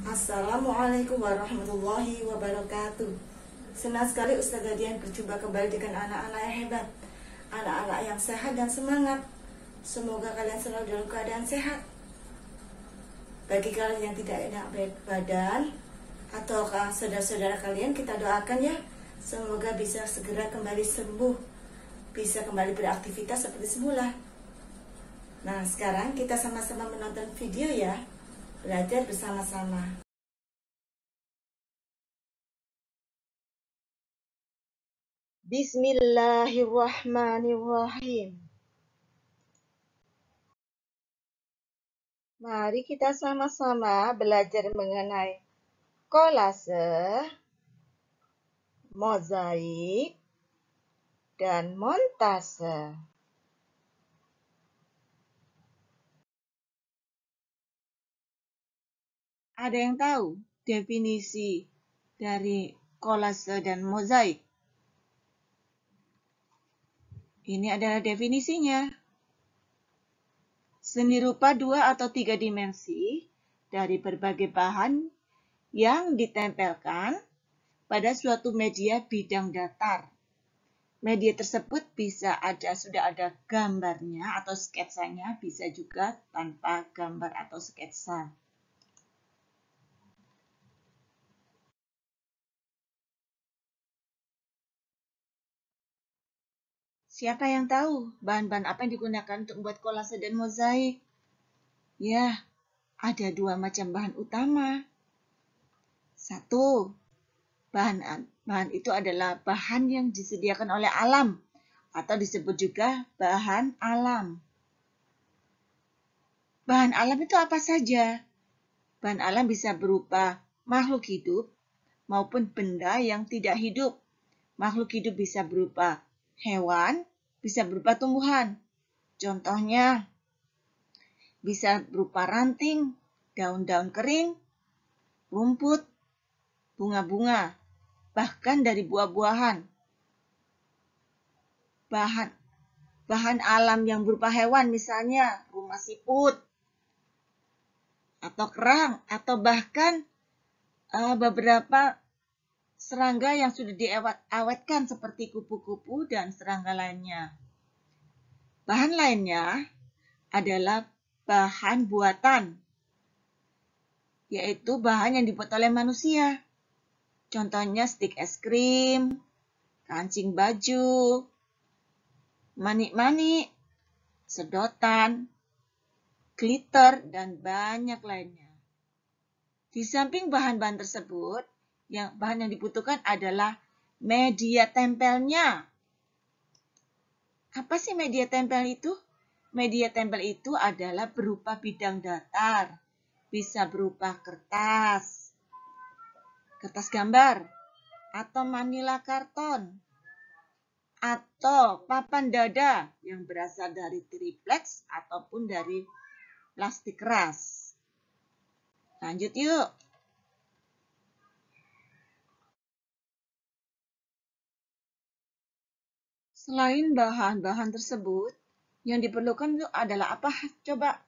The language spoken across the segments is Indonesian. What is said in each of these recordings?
Assalamualaikum warahmatullahi wabarakatuh. Senang sekali Ustazah Dian berjumpa kembali dengan anak-anak yang hebat, anak-anak yang sehat dan semangat. Semoga kalian selalu dalam keadaan sehat. Bagi kalian yang tidak enak badan atau saudara-saudara kalian, kita doakan ya, semoga bisa segera kembali sembuh, bisa kembali beraktivitas seperti semula. Nah, sekarang kita sama-sama menonton video ya, belajar bersama-sama. Bismillahirrahmanirrahim. Mari kita sama-sama belajar mengenai kolase, mozaik, dan montase. Ada yang tahu definisi dari kolase dan mozaik? Ini adalah definisinya. Seni rupa 2 atau 3 dimensi dari berbagai bahan yang ditempelkan pada suatu media bidang datar. Media tersebut sudah ada gambarnya atau sketsanya, bisa juga tanpa gambar atau sketsa. Siapa yang tahu bahan-bahan apa yang digunakan untuk membuat kolase dan mozaik? Ya, ada 2 macam bahan utama. 1, bahan itu adalah bahan yang disediakan oleh alam atau disebut juga bahan alam. Bahan alam itu apa saja? Bahan alam bisa berupa makhluk hidup maupun benda yang tidak hidup. Makhluk hidup bisa berupa hewan, bisa berupa tumbuhan. Contohnya, bisa berupa ranting, daun-daun kering, rumput, bunga-bunga, bahkan dari buah-buahan. Bahan alam yang berupa hewan, misalnya rumah siput, atau kerang, atau bahkan beberapa serangga yang sudah diawetkan seperti kupu-kupu dan serangga lainnya. Bahan lainnya adalah bahan buatan, yaitu bahan yang dibuat oleh manusia. Contohnya stik es krim, kancing baju, manik-manik, sedotan, glitter, dan banyak lainnya. Di samping bahan-bahan tersebut, bahan yang dibutuhkan adalah media tempelnya. Apa sih media tempel itu? Media tempel itu adalah berupa bidang datar. Bisa berupa kertas gambar, atau manila karton, atau papan dada yang berasal dari tripleks ataupun dari plastik keras. Lanjut yuk. Selain bahan-bahan tersebut, yang diperlukan itu adalah apa? Coba,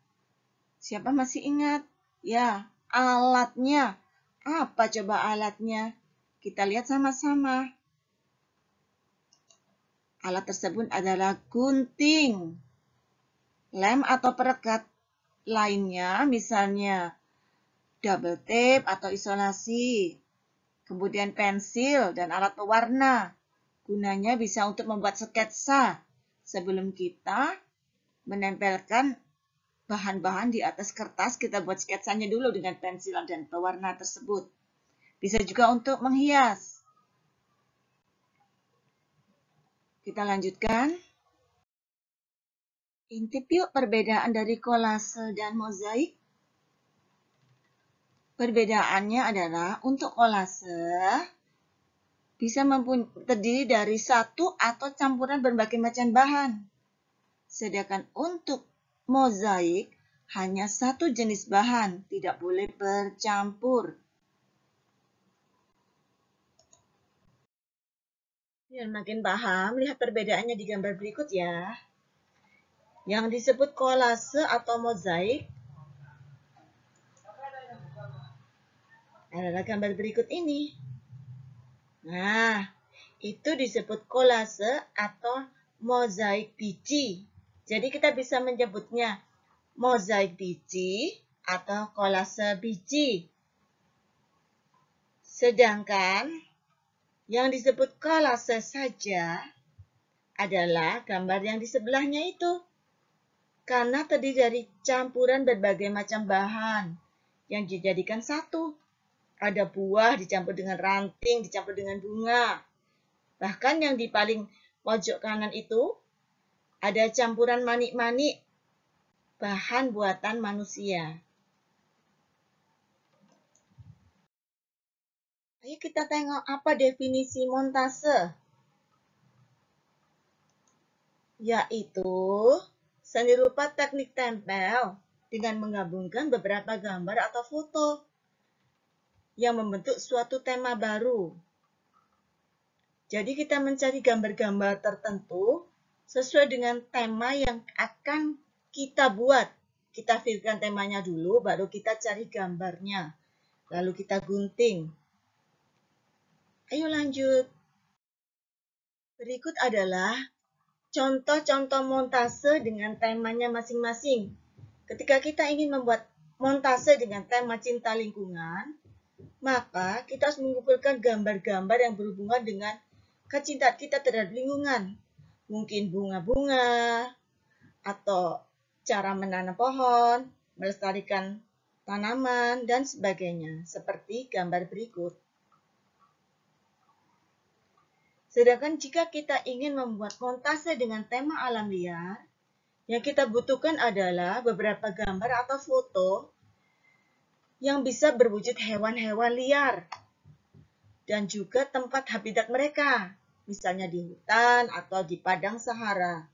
siapa masih ingat? Ya, alatnya. Apa coba alatnya? Kita lihat sama-sama. Alat tersebut adalah gunting, lem atau perekat lainnya, misalnya double tape atau isolasi, kemudian pensil dan alat pewarna. Gunanya bisa untuk membuat sketsa sebelum kita menempelkan bahan-bahan di atas kertas. Kita buat sketsanya dulu dengan pensil dan pewarna tersebut. Bisa juga untuk menghias. Kita lanjutkan. Intip yuk perbedaan dari kolase dan mozaik. Perbedaannya adalah untuk kolase bisa terdiri dari satu atau campuran berbagai macam bahan. Sedangkan untuk mozaik hanya satu jenis bahan, tidak boleh bercampur. Biar makin paham, lihat perbedaannya di gambar berikut ya. Yang disebut kolase atau mozaik adalah gambar berikut ini. Nah, itu disebut kolase atau mozaik biji. Jadi kita bisa menyebutnya mozaik biji atau kolase biji. Sedangkan yang disebut kolase saja adalah gambar yang di sebelahnya itu. Karena terdiri dari campuran berbagai macam bahan yang dijadikan satu. Ada buah dicampur dengan ranting, dicampur dengan bunga. Bahkan yang di paling pojok kanan itu ada campuran manik-manik bahan buatan manusia. Ayo kita tengok apa definisi montase. Yaitu seni rupa teknik tempel dengan menggabungkan beberapa gambar atau foto yang membentuk suatu tema baru. Jadi kita mencari gambar-gambar tertentu sesuai dengan tema yang akan kita buat. Kita filterkan temanya dulu, baru kita cari gambarnya. Lalu kita gunting. Ayo lanjut. Berikut adalah contoh-contoh montase dengan temanya masing-masing. Ketika kita ingin membuat montase dengan tema cinta lingkungan, maka kita harus mengumpulkan gambar-gambar yang berhubungan dengan kecintaan kita terhadap lingkungan. Mungkin bunga-bunga, atau cara menanam pohon, melestarikan tanaman, dan sebagainya. Seperti gambar berikut. Sedangkan jika kita ingin membuat montase dengan tema alam liar, yang kita butuhkan adalah beberapa gambar atau foto yang bisa berwujud hewan-hewan liar dan juga tempat habitat mereka, misalnya di hutan atau di padang Sahara.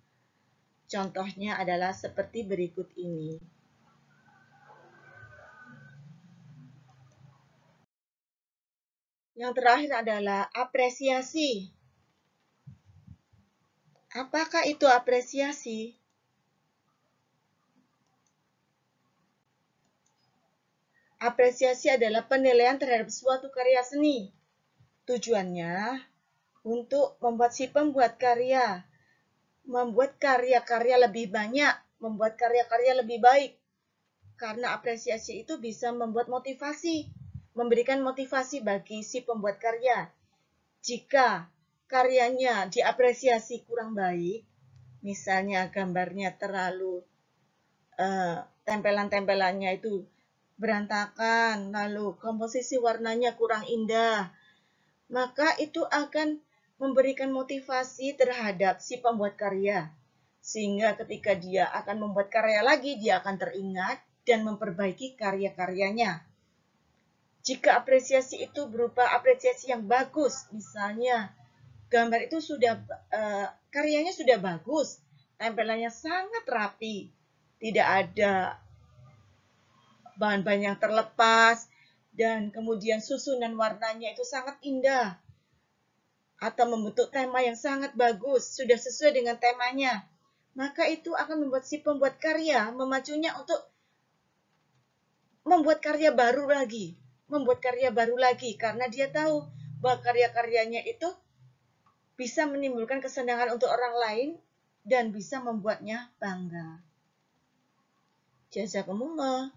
Contohnya adalah seperti berikut ini. Yang terakhir adalah apresiasi. Apakah itu apresiasi? Apresiasi adalah penilaian terhadap suatu karya seni. Tujuannya untuk membuat si pembuat karya membuat karya-karya lebih banyak, membuat karya-karya lebih baik. Karena apresiasi itu bisa membuat motivasi, memberikan motivasi bagi si pembuat karya. Jika karyanya diapresiasi kurang baik, misalnya gambarnya terlalu tempelan-tempelannya itu berantakan, lalu komposisi warnanya kurang indah, maka itu akan memberikan motivasi terhadap si pembuat karya. Sehingga ketika dia akan membuat karya lagi, dia akan teringat dan memperbaiki karya-karyanya. Jika apresiasi itu berupa apresiasi yang bagus, misalnya gambar itu karyanya sudah bagus, tempelannya sangat rapi, tidak ada bahan-bahan yang terlepas, dan kemudian susunan warnanya itu sangat indah, atau membentuk tema yang sangat bagus, sudah sesuai dengan temanya, maka itu akan membuat si pembuat karya memacunya untuk membuat karya baru lagi, karena dia tahu bahwa karya-karyanya itu bisa menimbulkan kesenangan untuk orang lain dan bisa membuatnya bangga. Jazakumullah.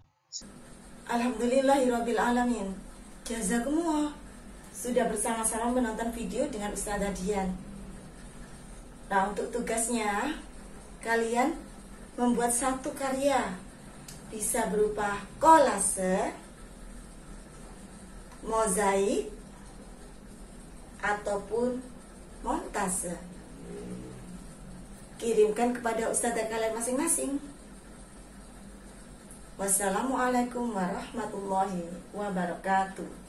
Alhamdulillahirabbil alamin. Jazakumullah sudah bersama-sama menonton video dengan Ustazah Dian. Nah, untuk tugasnya kalian membuat satu karya, bisa berupa kolase, mozaik, ataupun montase. Kirimkan kepada ustazah kalian masing-masing. Wassalamualaikum warahmatullahi wabarakatuh.